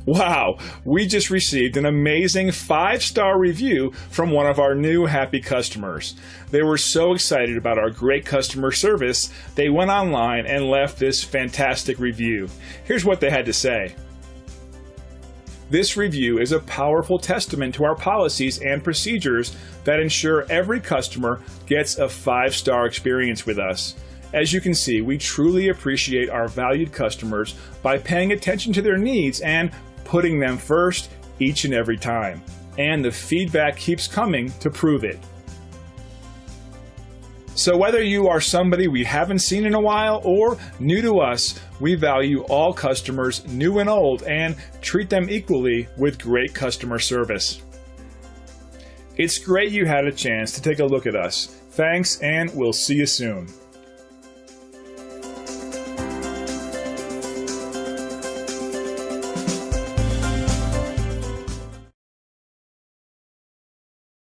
Wow, we just received an amazing 5-star review from one of our new happy customers. They were so excited about our great customer service, they went online and left this fantastic review. Here's what they had to say. This review is a powerful testament to our policies and procedures that ensure every customer gets a 5-star experience with us. As you can see, we truly appreciate our valued customers by paying attention to their needs and putting them first each and every time. And the feedback keeps coming to prove it. So whether you are somebody we haven't seen in a while or new to us, we value all customers, new and old, and treat them equally with great customer service. It's great you had a chance to take a look at us. Thanks, and we'll see you soon.